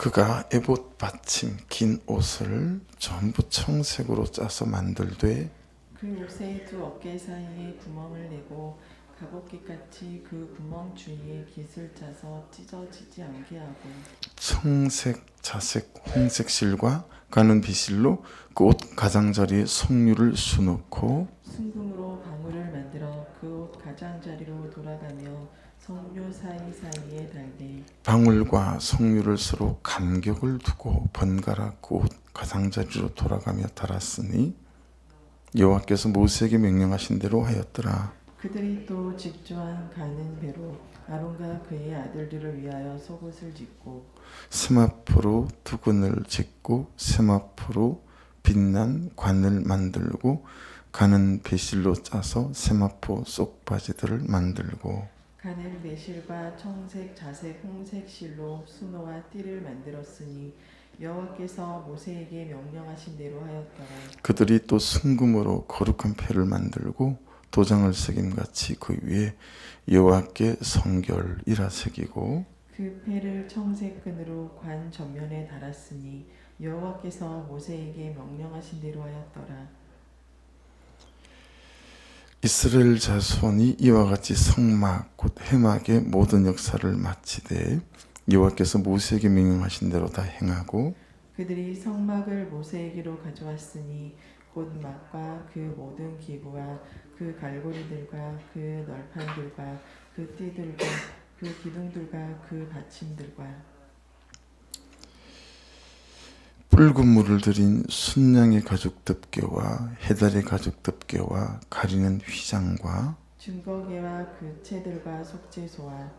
그가 에봇 받침 긴 옷을 전부 청색으로 짜서 만들되 그 옷의 두 어깨 사이에 구멍을 내고 갑옷깃같이 그 구멍 주위에 깃을 짜서 찢어지지 않게 하고 청색, 자색, 홍색 실과 가는 비실로 그 옷 가장자리에 석류를 수놓고 순금으로 방울을 만들어 그 옷 가장자리로 돌아가며 성류 사이사이에 달되 방울과 석류를 서로 간격을 두고 번갈아 그 옷 가장자리로 돌아가며 달았으니 여호와께서 모세에게 명령하신 대로 하였더라. 그들이 또 직조한 가는 배로 아론과 그의 아들들을 위하여 속옷을 짓고 세마포로 두근을 짓고 세마포로 빛난 관을 만들고 가는 배실로 짜서 세마포 쏙바지들을 만들고 가는 매실과 청색, 자색, 홍색 실로 수노와 띠를 만들었으니 여호와께서 모세에게 명령하신 대로 하였더라. 그들이 또 순금으로 거룩한 패를 만들고 도장을 새김같이 그 위에 여호와께 성결이라 새기고 그 패를 청색 끈으로 관 전면에 달았으니 여호와께서 모세에게 명령하신 대로 하였더라. 이스라엘 자손이 이와 같이 성막 곧 해막의 모든 역사를 마치되 여호와께서 모세에게 명령하신 대로 다 행하고 그들이 성막을 모세에게로 가져왔으니 곧 막과 그 모든 기구와 그 갈고리들과 그 널판들과 그 띠들과 그 기둥들과 그 받침들과 붉은 물을 들인 순양의 가죽 덮개와 해달의 가죽 덮개와 가리는 휘장과 증거계와 그 채들과 속죄소와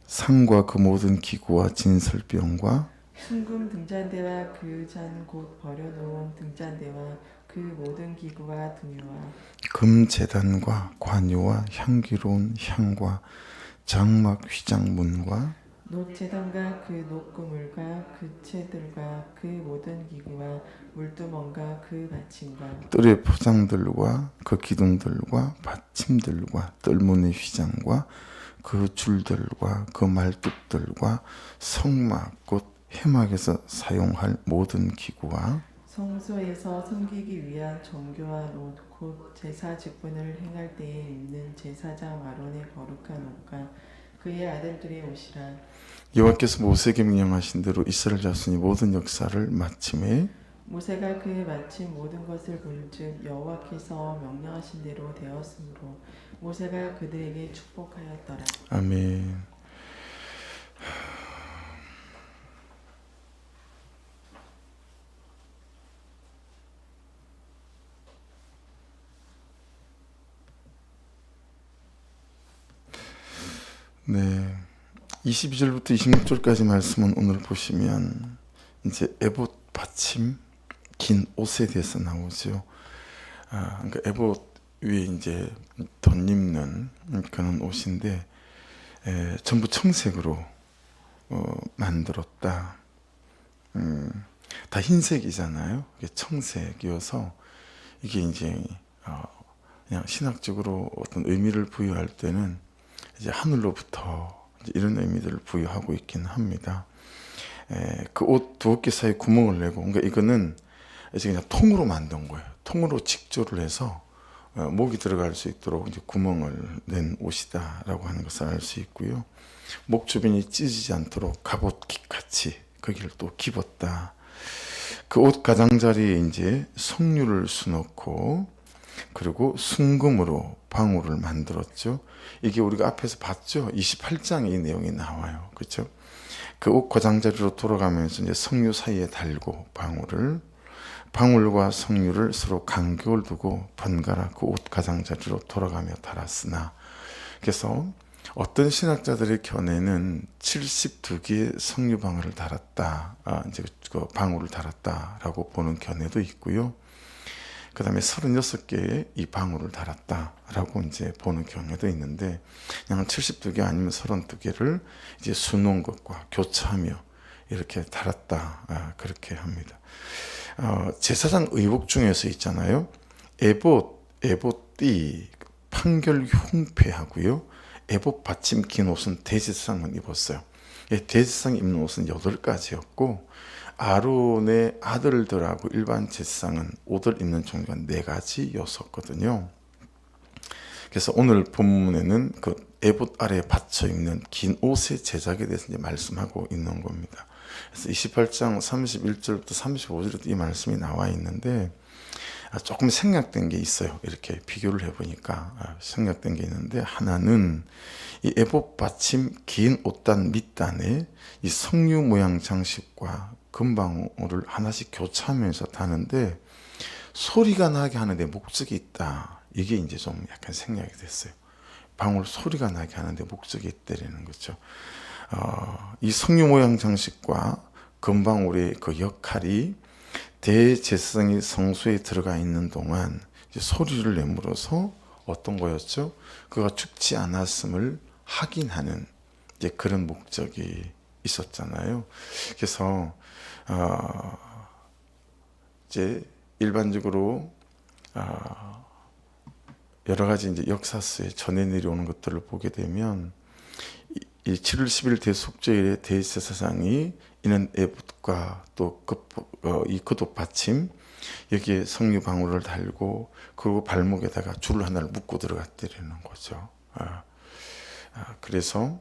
상과 그 모든 기구와 진설병과 순금 등잔대와 그 잔 곧 버려놓은 등잔대와 그 모든 기구와 등유와 금제단과 관유와 향기로운 향과 장막 휘장문과 놋제단과 그 놋그물과 그 채들과 그 모든 기구와 물두멍과 그 받침과 뜰의 포장들과 그 기둥들과 받침들과 뜰문의 휘장과 그 줄들과 그 말뚝들과 성막 곧 해막에서 사용할 모든 기구와 성소에서 섬기기 위한 정교한 옷 곧 제사 직분을 행할 때에 입는 제사장 아론의 거룩한 옷과 그의 아들들의 옷이라. 여호와께서 모세에게 명령하신 대로 이스라엘 자손이 모든 역사를 마침에 모세가 그 마침 모든 것을 본즉 여호와께서 명령하신 대로 되었으므로 모세가 그들에게 축복하였더라. 아멘. 네. 22절부터 26절까지 말씀은 오늘 보시면 이제 에봇 받침 긴 옷에 대해서 나오죠. 그러니까 에봇 위에 이제 덧입는 그런 옷인데 전부 청색으로 만들었다. 다 흰색이잖아요. 이게 청색이어서 이게 이제 그냥 신학적으로 어떤 의미를 부여할 때는 이제 하늘로부터 이제 이런 의미들을 부여하고 있긴 합니다. 그 옷 두 어깨 사이에 구멍을 내고, 그러니까 이거는 이제 그냥 통으로 만든 거예요. 통으로 직조를 해서 목이 들어갈 수 있도록 이제 구멍을 낸 옷이다라고 하는 것을 알 수 있고요. 목 주변이 찢어지지 않도록 갑옷깃 같이 거기를 또 집었다. 그 옷 가장자리에 이제 석류를 수놓고 그리고 순금으로 방울을 만들었죠. 이게 우리가 앞에서 봤죠. 28장에 이 내용이 나와요. 그렇죠? 그 옷 가장자리로 돌아가면서 이제 석류 사이에 달고 방울과 석류를 서로 간격을 두고 번갈아 그 옷 가장자리로 돌아가며 달았으나, 그래서 어떤 신학자들의 견해는 72개의 석류 방울을 달았다, 이제 그 방울을 달았다라고 보는 견해도 있고요. 그 다음에 36개의 이 방울을 달았다라고 이제 보는 경우도 있는데, 그냥 72개 아니면 32개를 이제 수놓은 것과 교차하며 이렇게 달았다, 그렇게 합니다. 제사장 의복 중에서 있잖아요. 에봇, 에봇띠, 판결 흉패하고요. 에봇 받침 긴 옷은 대제사장만 입었어요. 대제사장 입는 옷은 8가지였고 아론의 아들들하고 일반 제사장은 옷을 입는 종류가 4가지였었거든요. 그래서 오늘 본문에는 그 에봇 아래에 받쳐 입는 긴 옷의 제작에 대해서 이제 말씀하고 있는 겁니다. 그래서 28장 31절부터 35절부터 이 말씀이 나와 있는데 조금 생략된 게 있어요. 이렇게 비교를 해보니까 생략된 게 있는데, 하나는 이 에봇 받침 긴 옷단 밑단에 이 석류 모양 장식과 금방울을 하나씩 교차하면서 다는데 소리가 나게 하는데 목적이 있다. 이게 이제 좀 약간 생략이 됐어요. 방울 소리가 나게 하는데 목적이 있다는 거죠. 이 석류 모양 장식과 금방울의 그 역할이 대제사장이 성소에 들어가 있는 동안 이제 소리를 내물어서 어떤 거였죠? 그가 죽지 않았음을 확인하는 이제 그런 목적이 있었잖아요. 그래서 이제 일반적으로 여러 가지 이제 역사서에 전해 내려오는 것들을 보게 되면 이 7월 10일 대속죄일에 대제사장이 이는 에봇과 또 이 겉옷 받침 여기에 석류 방울을 달고 그리고 발목에다가 줄 하나를 묶고 들어갔다는 거죠. 그래서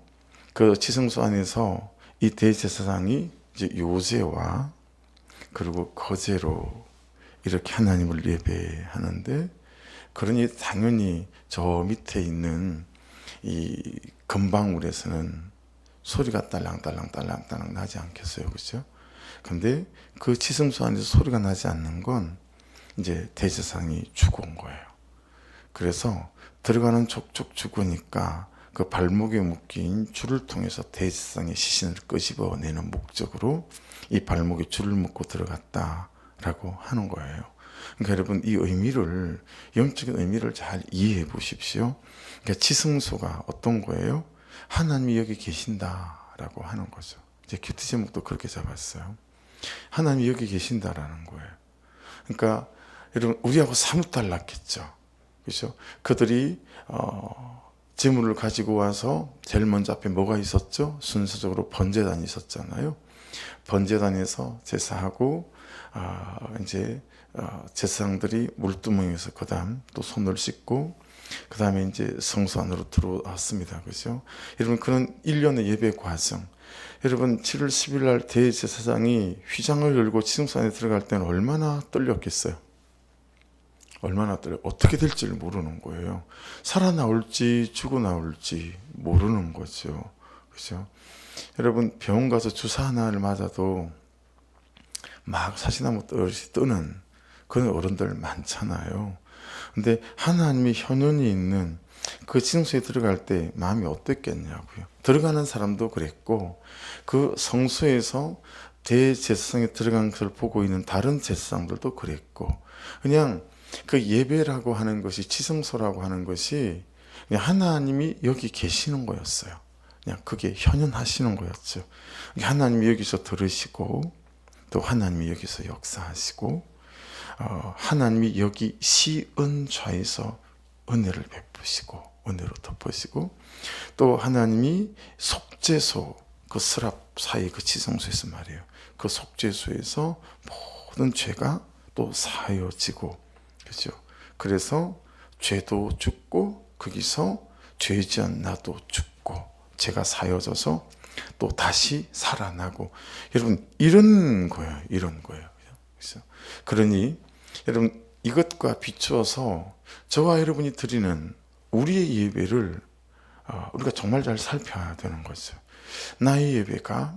그 지성소 안에서 이 대제사장이 이제 요제와 그리고 거제로 이렇게 하나님을 예배하는데, 그러니 당연히 저 밑에 있는 이 금방울에서는 소리가 딸랑딸랑 나지 않겠어요, 그렇죠? 근데 그 지성소 안에서 소리가 나지 않는 건 이제 대제사장이 죽은 거예요. 그래서 들어가는 족족 죽으니까 그 발목에 묶인 줄을 통해서 대제사장의 시신을 끄집어내는 목적으로 이 발목에 줄을 묶고 들어갔다라고 하는 거예요. 그러니까 여러분, 이 의미를, 영적인 의미를 잘 이해해 보십시오. 그러니까 지성소가 어떤 거예요? 하나님이 여기 계신다라고 하는 거죠. 이제 큐티 제목도 그렇게 잡았어요. 하나님이 여기 계신다라는 거예요. 그러니까 여러분, 우리하고 사뭇 달랐겠죠. 그렇죠? 그들이 제물을 가지고 와서 제일 먼저 앞에 뭐가 있었죠? 순서적으로 번제단이 있었잖아요. 번제단에서 제사하고 이제 제사장들이 물두멍에서 그다음 또 손을 씻고 그다음에 이제 성소 안으로 들어왔습니다. 그죠? 여러분, 그런 일련의 예배 과정. 여러분, 7월 10일 날 대제사장이 휘장을 열고 지성소 안에 들어갈 때는 얼마나 떨렸겠어요? 얼마나 떨려? 어떻게 될지를 모르는 거예요. 살아나올지 죽어나올지 모르는 거죠. 그죠? 여러분, 병원 가서 주사 하나를 맞아도 막 사시나무 떨듯이 뜨는 그런 어른들 많잖아요. 근데 하나님이 현현이 있는 그 지성소에 들어갈 때 마음이 어땠겠냐고요. 들어가는 사람도 그랬고, 그 성소에서 대제사장에 들어간 것을 보고 있는 다른 제사장들도 그랬고, 그냥 그 예배라고 하는 것이, 지성소라고 하는 것이 그냥 하나님이 여기 계시는 거였어요. 그냥 그게 현현하시는 거였죠. 하나님이 여기서 들으시고, 또 하나님이 여기서 역사하시고, 하나님이 여기 시은좌에서 은혜를 베푸시고 은혜로 덮으시고, 또 하나님이 속죄소, 그 스랍 사이 그 지성소에서 말이에요. 그 속죄소에서 모든 죄가 또 사여지고, 그렇죠? 그래서 죄도 죽고 거기서 죄지은 나도 죽고 죄가 사여져서 또 다시 살아나고, 여러분, 이런 거예요. 이런 거예요. 그렇죠? 그러니 여러분, 이것과 비추어서 저와 여러분이 드리는 우리의 예배를 우리가 정말 잘 살펴야 되는 거죠. 나의 예배가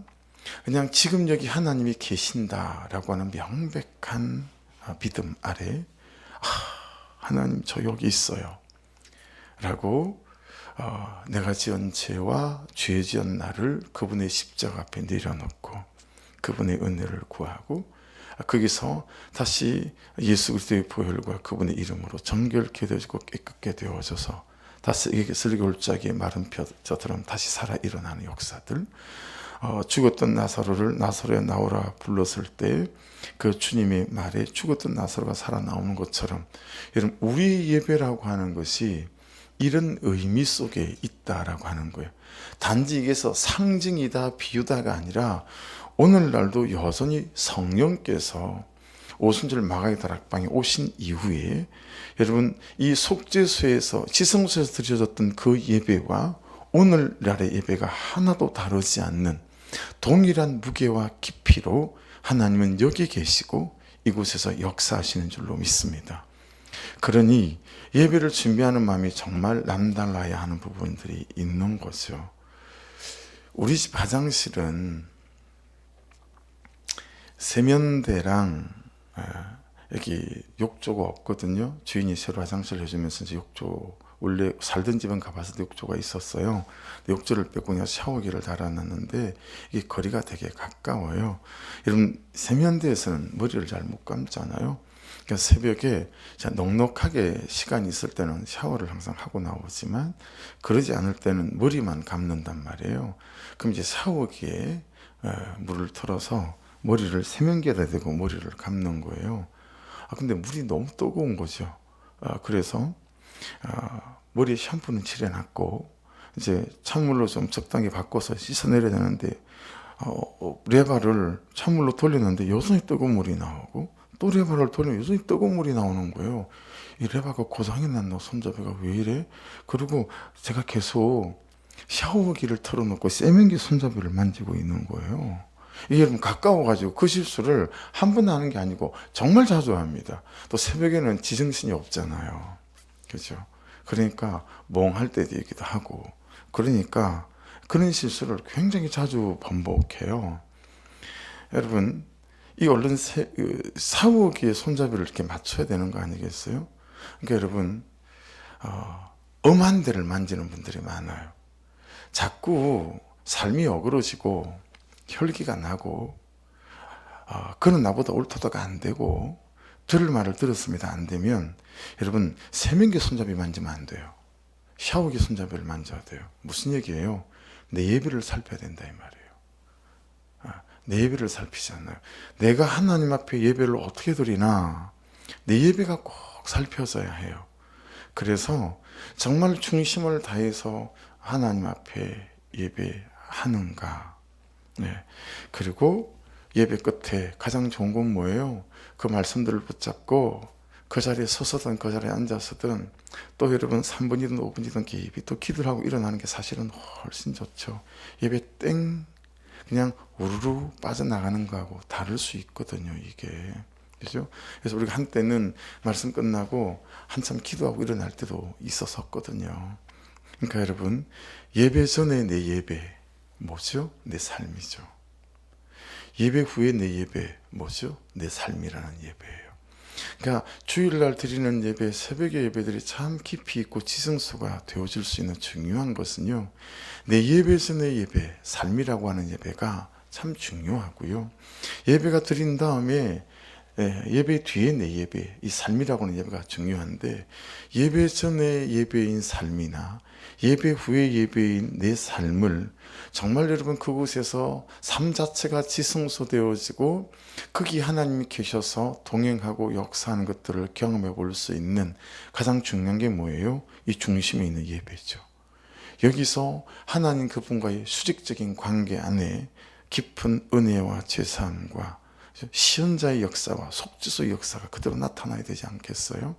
그냥 지금 여기 하나님이 계신다라고 하는 명백한 믿음 아래, 하나님 저 여기 있어요 라고 내가 지은 죄와 죄 지은 나를 그분의 십자가 앞에 내려놓고 그분의 은혜를 구하고, 거기서 다시 예수 그리스도의 보혈과 그분의 이름으로 정결케 되어지고 깨끗게 되어져서 다시 슬기골짜기의 마른 뼈처럼 다시 살아 일어나는 역사들, 죽었던 나사로를 나사로야 나오라 불렀을 때 그 주님의 말에 죽었던 나사로가 살아나오는 것처럼, 여러분, 우리 예배라고 하는 것이 이런 의미 속에 있다라고 하는 거예요. 단지 이게서 상징이다, 비유다가 아니라 오늘날도 여전히 성령께서 오순절 마가의 다락방에 오신 이후에 여러분 이 속죄소에서 지성소에서 드려졌던 그 예배와 오늘날의 예배가 하나도 다르지 않는 동일한 무게와 깊이로 하나님은 여기 계시고 이곳에서 역사하시는 줄로 믿습니다. 그러니 예배를 준비하는 마음이 정말 남달라야 하는 부분들이 있는 거죠. 우리 집 화장실은 세면대랑 여기 욕조가 없거든요. 주인이 새로 화장실을 해주면서 이제 욕조, 원래 살던 집은 가봐서 욕조가 있었어요. 욕조를 빼고 그냥 샤워기를 달아놨는데 이게 거리가 되게 가까워요. 여러분 세면대에서는 머리를 잘 못 감잖아요. 그러니까 새벽에 넉넉하게 시간이 있을 때는 샤워를 항상 하고 나오지만 그러지 않을 때는 머리만 감는단 말이에요. 그럼 이제 샤워기에 물을 틀어서 머리를 세면기에다 대고 머리를 감는 거예요. 근데 물이 너무 뜨거운 거죠. 그래서 머리에 샴푸는 칠해놨고 이제 찬물로 좀 적당히 바꿔서 씻어내려야 되는데 레바를 찬물로 돌렸는데 여전히 뜨거운 물이 나오고 또 레바를 돌리면 여전히 뜨거운 물이 나오는 거예요. 이 레바가 고장이 났나, 손잡이가 왜 이래? 그리고 제가 계속 샤워기를 틀어놓고 세면기 손잡이를 만지고 있는 거예요. 이게 여러분 가까워가지고 그 실수를 한 번 하는 게 아니고 정말 자주 합니다. 또 새벽에는 지정신이 없잖아요. 그렇죠? 그러니까 멍할 때도 있기도 하고 그러니까 그런 실수를 굉장히 자주 반복해요. 여러분 이 얼른 샤워기의 손잡이를 이렇게 맞춰야 되는 거 아니겠어요? 그러니까 여러분 엄한 데를 만지는 분들이 많아요. 자꾸 삶이 어그러지고 혈기가 나고 그는 나보다 옳다도가 안 되고 들을 말을 들었습니다 안 되면 여러분 세면기 손잡이 만지면 안 돼요. 샤워기 손잡이를 만져야 돼요. 무슨 얘기예요? 내 예배를 살펴야 된다 이 말이에요. 내 예배를 살피지 않나요? 내가 하나님 앞에 예배를 어떻게 드리나 내 예배가 꼭 살펴져야 해요. 그래서 정말 중심을 다해서 하나님 앞에 예배하는가. 네. 그리고 예배 끝에 가장 좋은 건 뭐예요? 그 말씀들을 붙잡고 그 자리에 서서든 그 자리에 앉아서든 또 여러분 3분이든 5분이든 깊이 또 기도를 하고 일어나는 게 사실은 훨씬 좋죠. 예배 땡 그냥 우르르 빠져나가는 거하고 다를 수 있거든요 이게. 그죠? 그래서 우리가 한때는 말씀 끝나고 한참 기도하고 일어날 때도 있었었거든요. 그러니까 여러분 예배 전에 내 예배 뭐죠? 내 삶이죠. 예배 후에 내 예배 뭐죠? 내 삶이라는 예배예요. 그러니까 주일날 드리는 예배, 새벽의 예배들이 참 깊이 있고 지성소가 되어질 수 있는 중요한 것은요. 내 예배 전의 예배, 삶이라고 하는 예배가 참 중요하고요. 예배가 드린 다음에 예배 뒤에 내 예배, 이 삶이라고 하는 예배가 중요한데 예배 전의 예배인 삶이나 예배 후의 예배인 내 삶을 정말 여러분 그곳에서 삶 자체가 지성소되어지고 거기 하나님이 계셔서 동행하고 역사하는 것들을 경험해 볼 수 있는 가장 중요한 게 뭐예요? 이 중심에 있는 예배죠. 여기서 하나님 그분과의 수직적인 관계 안에 깊은 은혜와 제사함과 시연자의 역사와 속죄소의 역사가 그대로 나타나야 되지 않겠어요?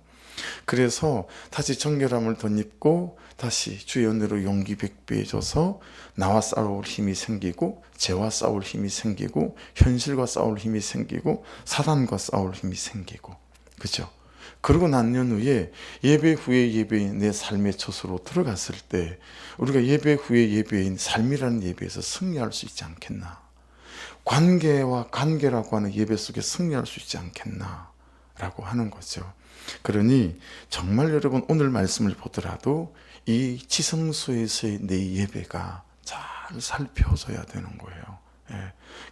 그래서 다시 정결함을 덧입고 다시 주의 은혜로 용기 백배해져서 나와 싸울 힘이 생기고 죄와 싸울 힘이 생기고 현실과 싸울 힘이 생기고 사단과 싸울 힘이 생기고 그죠? 그러고 난 후에 예배 후에 예배인 내 삶의 처소로 들어갔을 때 우리가 예배 후에 예배인 삶이라는 예배에서 승리할 수 있지 않겠나? 관계와 관계라고 하는 예배 속에 승리할 수 있지 않겠나? 라고 하는 거죠. 그러니 정말 여러분 오늘 말씀을 보더라도 이 지성소에서의 내 예배가 잘 살펴져야 되는 거예요.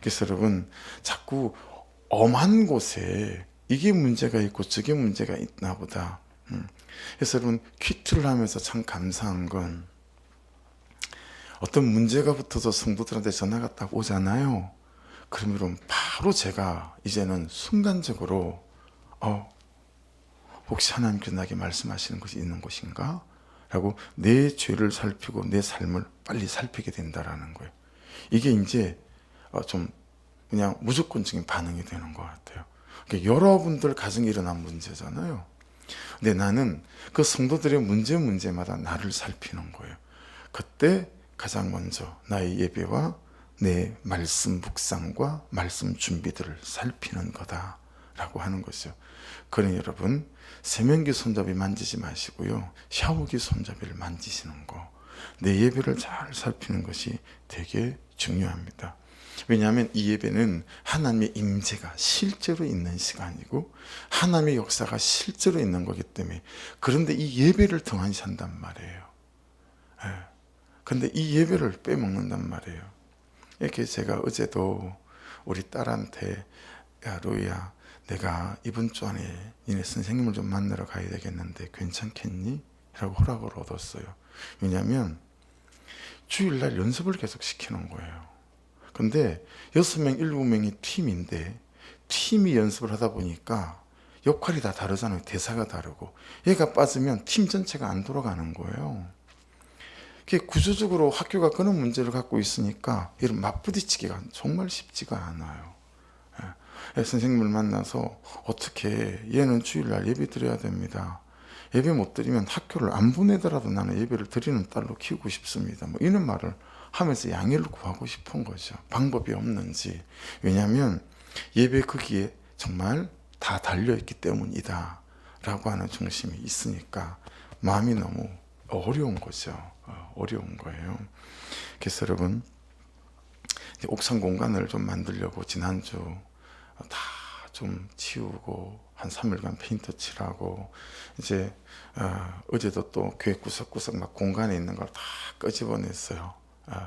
그래서 여러분 자꾸 엄한 곳에 이게 문제가 있고 저게 문제가 있나 보다. 그래서 여러분 퀴트를 하면서 참 감사한 건 어떤 문제가 붙어서 성도들한테 전화가 딱 오잖아요. 그러면 바로 제가 이제는 순간적으로 혹시 하나님께서 나에게 말씀하시는 것이 있는 것인가? 라고 내 죄를 살피고 내 삶을 빨리 살피게 된다라는 거예요. 이게 이제 좀 그냥 무조건적인 반응이 되는 것 같아요. 그러니까 여러분들 가정에 일어난 문제잖아요. 근데 나는 그 성도들의 문제마다 나를 살피는 거예요. 그때 가장 먼저 나의 예배와 내 말씀 묵상과 말씀 준비들을 살피는 거다라고 하는 거죠. 그러니 여러분, 세면기 손잡이 만지지 마시고요, 샤워기 손잡이를 만지시는 거, 내 예배를 잘 살피는 것이 되게 중요합니다. 왜냐하면 이 예배는 하나님의 임재가 실제로 있는 시간이고 하나님의 역사가 실제로 있는 거기 때문에, 그런데 이 예배를 등한시한단 말이에요. 그런데 이 예배를 빼먹는단 말이에요. 이렇게 제가 어제도 우리 딸한테, 야 로이야, 내가 이번 주 안에 니네 선생님을 좀 만나러 가야 되겠는데 괜찮겠니? 라고 허락을 얻었어요. 왜냐하면 주일날 연습을 계속 시키는 거예요. 근데 6명, 7명이 팀인데 팀이 연습을 하다 보니까 역할이 다 다르잖아요. 대사가 다르고. 얘가 빠지면 팀 전체가 안 돌아가는 거예요. 그게 구조적으로 학교가 그런 문제를 갖고 있으니까 이런 맞부딪히기가 정말 쉽지가 않아요. 선생님을 만나서 어떻게, 얘는 주일날 예배 드려야 됩니다. 예배 못 드리면 학교를 안 보내더라도 나는 예배를 드리는 딸로 키우고 싶습니다. 뭐 이런 말을 하면서 양해를 구하고 싶은 거죠. 방법이 없는지. 왜냐하면 예배 거기에 정말 다 달려있기 때문이다 라고 하는 중심이 있으니까 마음이 너무 어려운 거죠. 어려운 거예요. 그래서 여러분, 옥상 공간을 좀 만들려고 지난주 다 좀 치우고 한 3일간 페인트 칠하고, 이제 어제도 또 교회 구석구석 막 공간에 있는 걸 다 끄집어냈어요.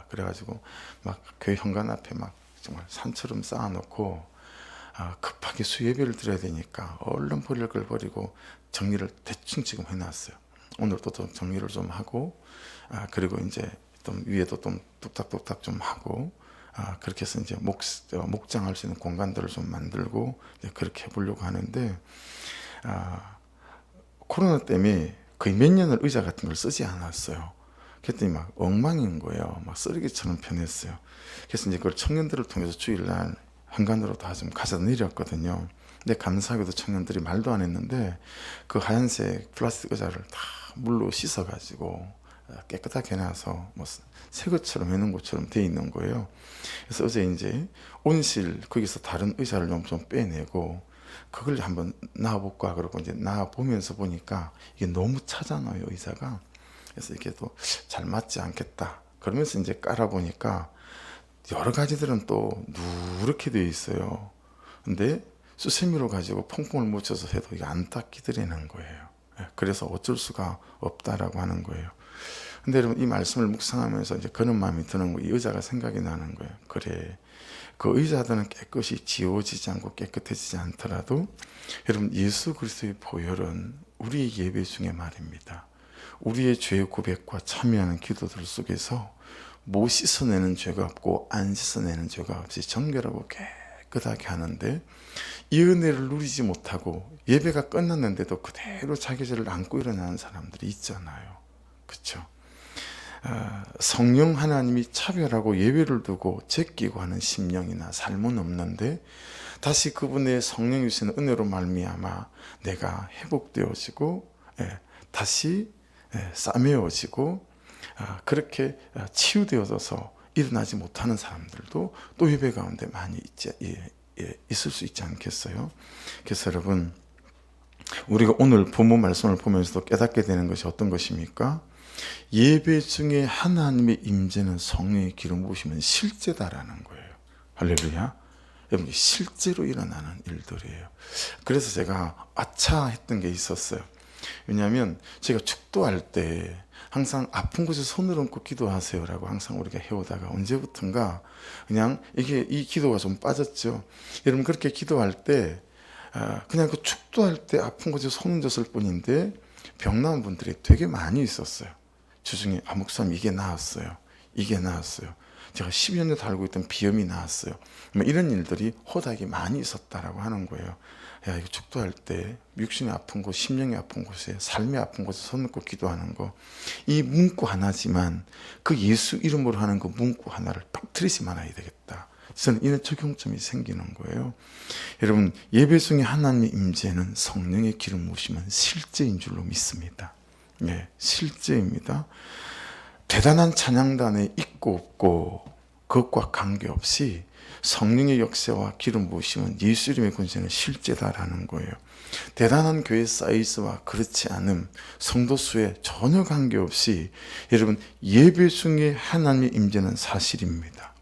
그래가지고 막 교회 현관 앞에 막 정말 산처럼 쌓아놓고, 급하게 수예배를 드려야 되니까 얼른 버릴 걸 버리고 정리를 대충 지금 해놨어요. 오늘도 좀 정리를 좀 하고, 그리고 이제 좀 위에도 좀 뚝딱뚝딱 좀 하고, 그렇게 해서 이제 목장할 수 있는 공간들을 좀 만들고 그렇게 해보려고 하는데, 코로나 때문에 거의 몇 년을 의자 같은 걸 쓰지 않았어요. 그랬더니 막 엉망인 거예요. 막 쓰레기처럼 변했어요. 그래서 이제 그걸 청년들을 통해서 주일날 현관으로 다 좀 가져다 내렸거든요. 근데 감사하게도 청년들이 말도 안 했는데 그 하얀색 플라스틱 의자를 다 물로 씻어가지고 깨끗하게 해놔서 뭐 새 것처럼 해놓은 것처럼 돼 있는 거예요. 그래서 어제 이제 온실 거기서 다른 의자를 좀 빼내고 그걸 한번 놔볼까 그러고 이제 놔보면서 보니까 이게 너무 차잖아요, 의자가. 그래서 이게 또 잘 맞지 않겠다 그러면서 이제 깔아보니까 여러 가지들은 또 누렇게 되어 있어요. 근데 수세미로 가지고 퐁퐁을 묻혀서 해도 이게 안 닦이더라는 거예요. 그래서 어쩔 수가 없다라고 하는 거예요. 근데 여러분, 이 말씀을 묵상하면서 이제 그런 마음이 드는 거예요. 이 의자가 생각이 나는 거예요. 그래, 그 의자들은 깨끗이 지워지지 않고 깨끗해지지 않더라도 여러분, 예수 그리스도의 보혈은 우리의 예배 중에 말입니다, 우리의 죄 고백과 참여하는 기도들 속에서 못 씻어내는 죄가 없고 안 씻어내는 죄가 없이 정결하고 깨끗하게 하는데, 이 은혜를 누리지 못하고 예배가 끝났는데도 그대로 자기 죄를 안고 일어나는 사람들이 있잖아요. 그렇죠? 성령 하나님이 차별하고 예외를 두고 제끼고 하는 심령이나 삶은 없는데, 다시 그분의 성령이 주시는 은혜로 말미암아 내가 회복되어지고 다시 싸매어지고 그렇게 치유되어져서 일어나지 못하는 사람들도 또 예배 가운데 많이 있을 수 있지 않겠어요? 그래서 여러분, 우리가 오늘 본문 말씀을 보면서도 깨닫게 되는 것이 어떤 것입니까? 예배 중에 하나님의 임재는 성령의 기름 부으시면 실제다라는 거예요. 할렐루야. 여러분, 실제로 일어나는 일들이에요. 그래서 제가 아차 했던 게 있었어요. 왜냐하면 제가 축도할 때 항상 아픈 곳에 손을 얹고 기도하세요라고 항상 우리가 해오다가 언제부턴가 그냥 이 기도가 좀 빠졌죠. 여러분, 그렇게 기도할 때 그냥 그 축도할 때 아픈 곳에 손 얹었을 뿐인데 병 나은 분들이 되게 많이 있었어요. 주중에 목사님 이게 나았어요. 이게 나았어요. 제가 10여 년 달고 있던 비염이 나았어요. 이런 일들이 호닥이 많이 있었다라고 하는 거예요. 야, 이거 축도할 때 육신이 아픈 곳, 심령이 아픈 곳에, 삶이 아픈 곳에 손 놓고 기도하는 거, 이 문구 하나지만 그 예수 이름으로 하는 그 문구 하나를 빠뜨리지 말아야 되겠다. 저는 이런 적용점이 생기는 거예요. 여러분, 예배 중에 하나님의 임재는 성령의 기름 부으심은 실제인 줄로 믿습니다. 예, 실제입니다. 대단한 찬양단에 있고 없고 그것과 관계없이 성령의 역사와 기름 부으심은 예수 이름의 권세는 실제다라는 거예요. 대단한 교회 사이즈와 그렇지 않음, 성도 수에 전혀 관계없이 여러분, 예배 중에 하나님의 임재는 사실입니다.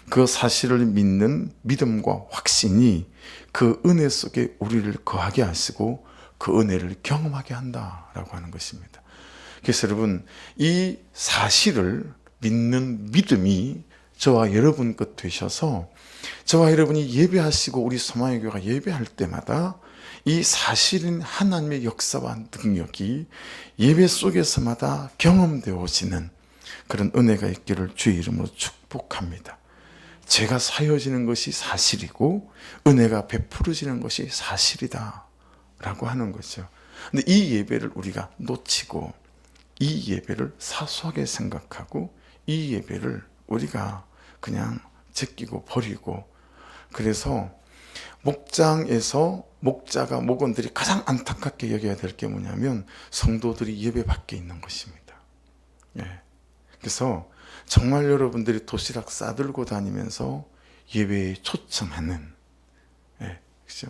그 사실을 믿는 믿음과 확신이 그 은혜 속에 우리를 거하게 하시고 그 은혜를 경험하게 한다라고 하는 것입니다. 그래서 여러분, 이 사실을 믿는 믿음이 저와 여러분 것 되셔서 저와 여러분이 예배하시고 우리 소망의 교회가 예배할 때마다 이 사실인 하나님의 역사와 능력이 예배 속에서마다 경험되어지는 그런 은혜가 있기를 주의 이름으로 축복합니다. 죄가 사여지는 것이 사실이고 은혜가 베풀어지는 것이 사실이다 라고 하는 거죠. 근데 이 예배를 우리가 놓치고 이 예배를 사소하게 생각하고 이 예배를 우리가 그냥 제끼고 버리고, 그래서 목장에서 목원들이 가장 안타깝게 여겨야 될 게 뭐냐면 성도들이 예배 밖에 있는 것입니다. 예. 그래서 정말 여러분들이 도시락 싸들고 다니면서 예배에 초청하는, 예, 그렇죠?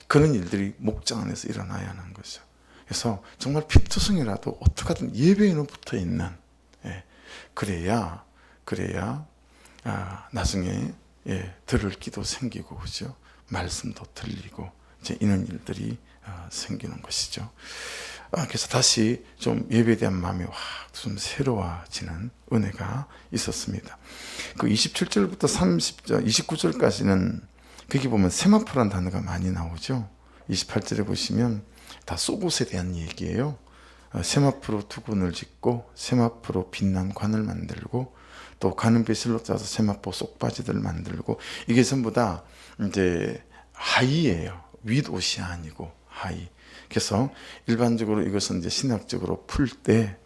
그런 일들이 목장 안에서 일어나야 하는 거죠. 그래서 정말 피투성이라도 어떻게든 예배에는 붙어 있는, 예, 그래야 나중에 들을 기도 생기고, 그죠? 말씀도 들리고 이제 이런 일들이 생기는 것이죠. 그래서 다시 좀 예배에 대한 마음이 좀 새로워지는 은혜가 있었습니다. 그 27절부터 30절, 29절까지는 거기 보면 세마포라는 단어가 많이 나오죠. 28절에 보시면 다 속옷에 대한 얘기예요. 세마포로 두근을 짓고 세마포로 빛난 관을 만들고 또 가는 배실로 짜서 세마포 속바지들을 만들고, 이게 전부 다 이제 하의예요. 윗옷이 아니고 하의. 그래서 일반적으로 이것은 이제 신학적으로 풀 때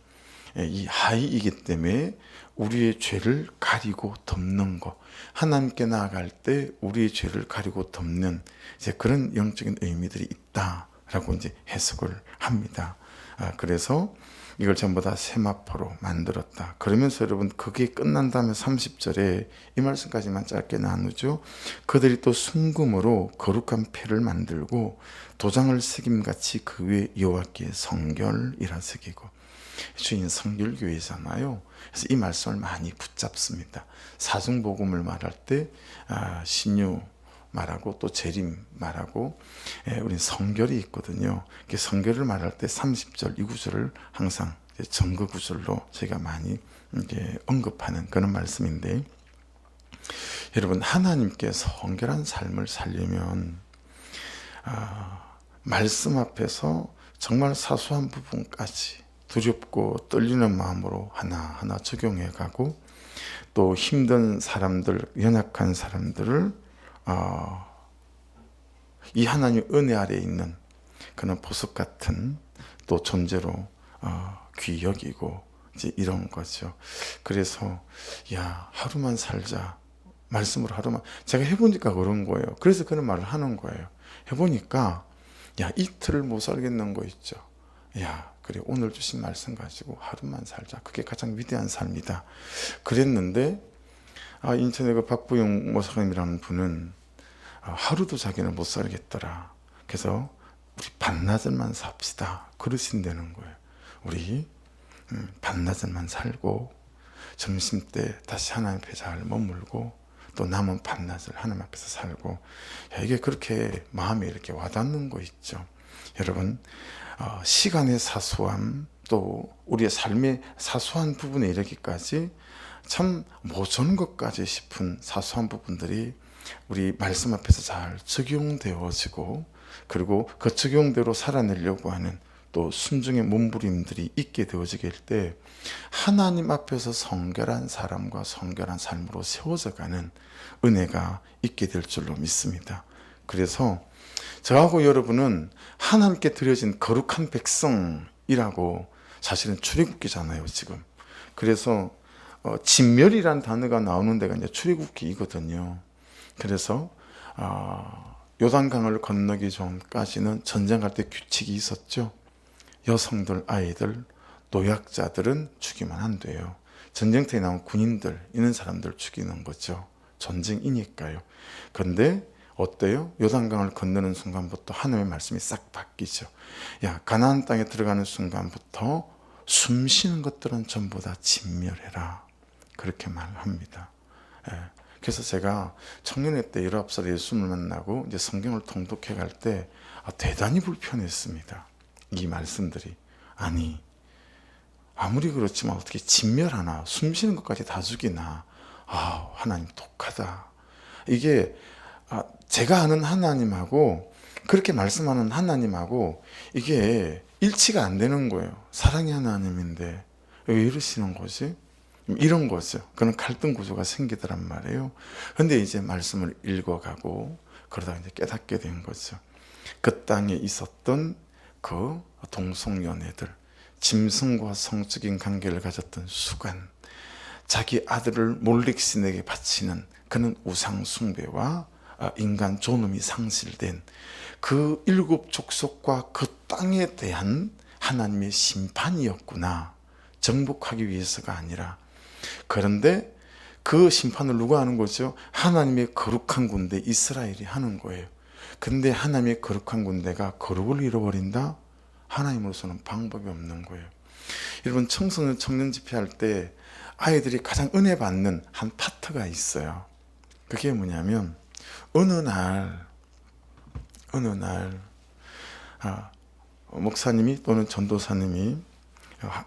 이 하의이기 때문에 우리의 죄를 가리고 덮는 것, 하나님께 나아갈 때 우리의 죄를 가리고 덮는 이제 그런 영적인 의미들이 있다라고 이제 해석을 합니다. 그래서 이걸 전부 다 세마포로 만들었다. 그러면서 여러분, 그게 끝난 다음에 30절에 이 말씀까지만 짧게 나누죠. 그들이 또 순금으로 거룩한 패를 만들고 도장을 새김같이 그 위에 여호와께 성결이라 새기고, 주인 성결교회잖아요. 그래서 이 말씀을 많이 붙잡습니다. 사중복음을 말할 때 신유 말하고 또 재림 말하고, 우리 성결이 있거든요. 성결을 말할 때 30절, 이 구절을 항상 증거 구절로 저희가 많이 이제 언급하는 그런 말씀인데, 여러분, 하나님께 성결한 삶을 살려면 말씀 앞에서 정말 사소한 부분까지 두렵고 떨리는 마음으로 하나하나 적용해 가고, 또 힘든 사람들, 연약한 사람들을 이 하나님 은혜 아래에 있는 그런 보석 같은 또 존재로 귀히 여기고 이제 이런 거죠. 그래서 하루만 살자, 말씀으로 하루만, 제가 해보니까 그런 거예요. 그래서 그런 말을 하는 거예요. 해보니까 이틀을 못 살겠는 거 있죠. 그래, 오늘 주신 말씀 가지고 하루만 살자, 그게 가장 위대한 삶이다 그랬는데, 인천의 그 박부영 모사님이라는 분은 하루도 자기는 못 살겠더라. 그래서 우리 반나절만 삽시다 그러신다는 거예요. 우리 반나절만 살고 점심때 다시 하나님 앞에 잘 머물고 또 남은 반나절 하나님 앞에서 살고, 이게 그렇게 마음에 이렇게 와닿는 거 있죠. 여러분, 시간의 사소함, 또 우리의 삶의 사소한 부분에 이르기까지 참 모자는 것까지 싶은 사소한 부분들이 우리 말씀 앞에서 잘 적용되어지고, 그리고 그 적용대로 살아내려고 하는 또 순종의 몸부림들이 있게 되어지게 될 때 하나님 앞에서 성결한 사람과 성결한 삶으로 세워져가는 은혜가 있게 될 줄로 믿습니다. 그래서 저하고 여러분은 하나님께 드려진 거룩한 백성이라고 사실은 출애굽기잖아요, 지금. 그래서 진멸이란 단어가 나오는 데가 이제 출애굽기이거든요. 그래서 요단강을 건너기 전까지는 전쟁할 때 규칙이 있었죠. 여성들, 아이들, 노약자들은 죽이면 안 돼요. 전쟁터에 나온 군인들, 이런 사람들 죽이는 거죠. 전쟁이니까요. 그런데 어때요? 요단강을 건너는 순간부터 하나님의 말씀이 싹 바뀌죠. 야, 가나안 땅에 들어가는 순간부터 숨 쉬는 것들은 전부 다 진멸해라. 그렇게 말합니다. 예. 그래서 제가 청년회 때 19살 예수님을 만나고 이제 성경을 통독해 갈 때 대단히 불편했습니다. 이 말씀들이. 아니, 아무리 그렇지만 어떻게 진멸하나, 숨 쉬는 것까지 다 죽이나. 하나님 독하다. 이게 제가 아는 하나님하고 그렇게 말씀하는 하나님하고 이게 일치가 안 되는 거예요. 사랑의 하나님인데 왜 이러시는 거지? 이런 거죠. 그런 갈등 구조가 생기더란 말이에요. 근데 이제 말씀을 읽어가고 그러다가 이제 깨닫게 된 거죠. 그 땅에 있었던 그 동성연애들, 짐승과 성적인 관계를 가졌던 수간, 자기 아들을 몰렉신에게 바치는 그는 우상 숭배와 인간 존엄이 상실된 그 7 족속과 그 땅에 대한 하나님의 심판이었구나. 정복하기 위해서가 아니라. 그런데 그 심판을 누가 하는 거죠? 하나님의 거룩한 군대 이스라엘이 하는 거예요. 근데 하나님의 거룩한 군대가 거룩을 잃어버린다? 하나님으로서는 방법이 없는 거예요. 여러분, 청소년 청년 집회할 때 아이들이 가장 은혜 받는 한 파트가 있어요. 그게 뭐냐면 어느 날 목사님이 또는 전도사님이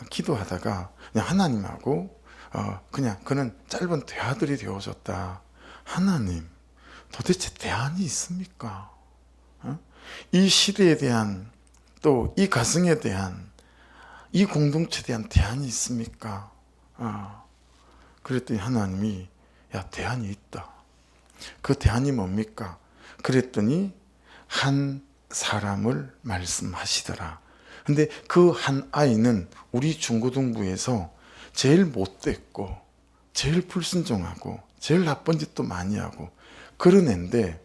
기도하다가 그냥 하나님하고 그냥 그는 짧은 대화들이 되어졌다. 하나님, 도대체 대안이 있습니까? 이 시대에 대한, 또 이 가정에 대한, 이 공동체에 대한 대안이 있습니까? 그랬더니 하나님이 대안이 있다. 그 대안이 뭡니까? 그랬더니 한 사람을 말씀하시더라. 근데 그 한 아이는 우리 중고등부에서 제일 못됐고 제일 불순종하고 제일 나쁜 짓도 많이 하고 그런 애인데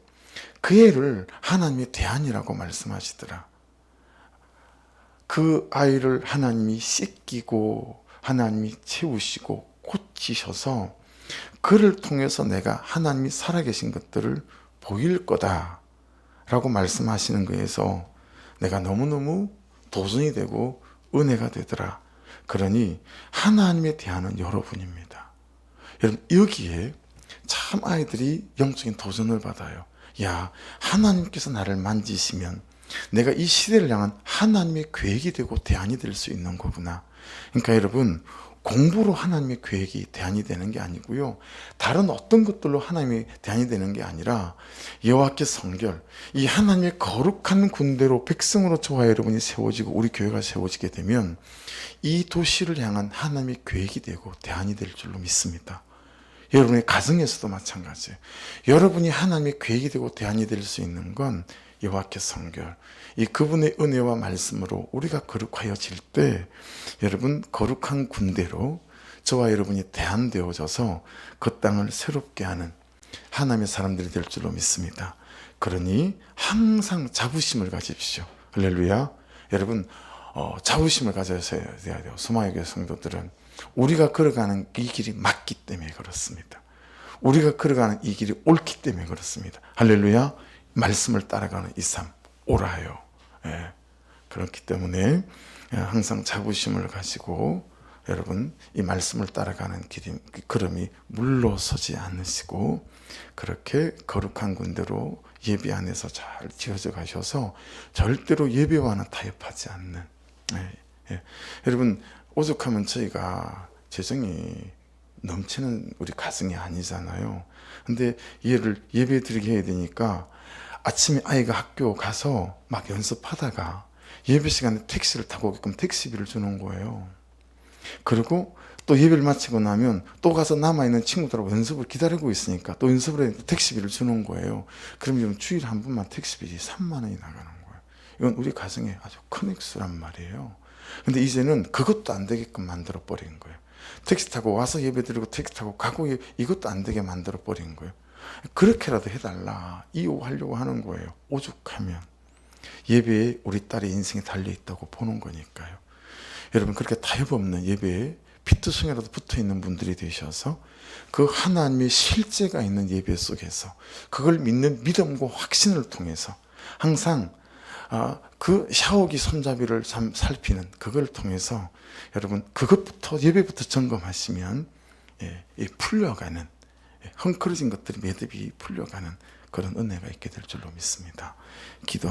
그 애를 하나님의 대안이라고 말씀하시더라. 그 아이를 하나님이 씻기고 하나님이 채우시고 고치셔서 그를 통해서 내가 하나님이 살아계신 것들을 보일 거다 라고 말씀하시는 거에서 내가 너무너무 도전이 되고 은혜가 되더라. 그러니 하나님의 대안은 여러분입니다. 여러분, 여기에 참 아이들이 영적인 도전을 받아요. 야, 하나님께서 나를 만지시면 내가 이 시대를 향한 하나님의 계획이 되고 대안이 될 수 있는 거구나. 그러니까 여러분, 공부로 하나님의 계획이 대안이 되는 게 아니고요, 다른 어떤 것들로 하나님의 대안이 되는 게 아니라 여호와께 성결, 이 하나님의 거룩한 군대로 백성으로 저와 여러분이 세워지고 우리 교회가 세워지게 되면 이 도시를 향한 하나님의 계획이 되고 대안이 될 줄로 믿습니다. 여러분의 가정에서도 마찬가지예요. 여러분이 하나님의 계획이 되고 대안이 될 수 있는 건 여호와께 성결, 이 그분의 은혜와 말씀으로 우리가 거룩하여질 때 여러분 거룩한 군대로 저와 여러분이 대안되어져서 그 땅을 새롭게 하는 하나님의 사람들이 될 줄로 믿습니다. 그러니 항상 자부심을 가집시오. 할렐루야. 여러분, 자부심을 가져야 돼요. 소망의 성도들은 우리가 걸어가는 이 길이 맞기 때문에 그렇습니다. 우리가 걸어가는 이 길이 옳기 때문에 그렇습니다. 할렐루야. 말씀을 따라가는 이 삶 옳아요. 그렇기 때문에 항상 자부심을 가지고 여러분 이 말씀을 따라가는 걸음이 물러서지 않으시고 그렇게 거룩한 군대로 예배 안에서 잘 지어져 가셔서 절대로 예배와는 타협하지 않는. 여러분, 오죽하면 저희가 재정이 넘치는 우리 가정이 아니잖아요. 근데 얘를 예배 드리게 해야 되니까 아침에 아이가 학교 가서 막 연습하다가 예배 시간에 택시를 타고 오게끔 택시비를 주는 거예요. 그리고 또 예배를 마치고 나면 또 가서 남아있는 친구들하고 연습을 기다리고 있으니까 또 연습을 해 택시비를 주는 거예요. 그럼 지금 주일에 한 번만 택시비 3만 원이 나가는 거예요. 이건 우리 가정에 아주 큰 액수란 말이에요. 근데 이제는 그것도 안 되게끔 만들어 버린 거예요. 택시 타고 와서 예배 드리고 택시 타고 가고 이것도 안 되게 만들어 버린 거예요. 그렇게라도 해달라 이용하려고 하는 거예요. 오죽하면 예배에 우리 딸의 인생이 달려있다고 보는 거니까요. 여러분 그렇게 타협 없는 예배에 피투성이라도 붙어있는 분들이 되셔서 그 하나님의 실제가 있는 예배 속에서 그걸 믿는 믿음과 확신을 통해서 항상 그 샤워기 손잡이를 살피는 그걸 통해서 여러분 그것부터 예배부터 점검하시면 이 풀려가는 헝클어진 것들이 매듭이 풀려가는 그런 은혜가 있게 될 줄로 믿습니다. 기도하시죠.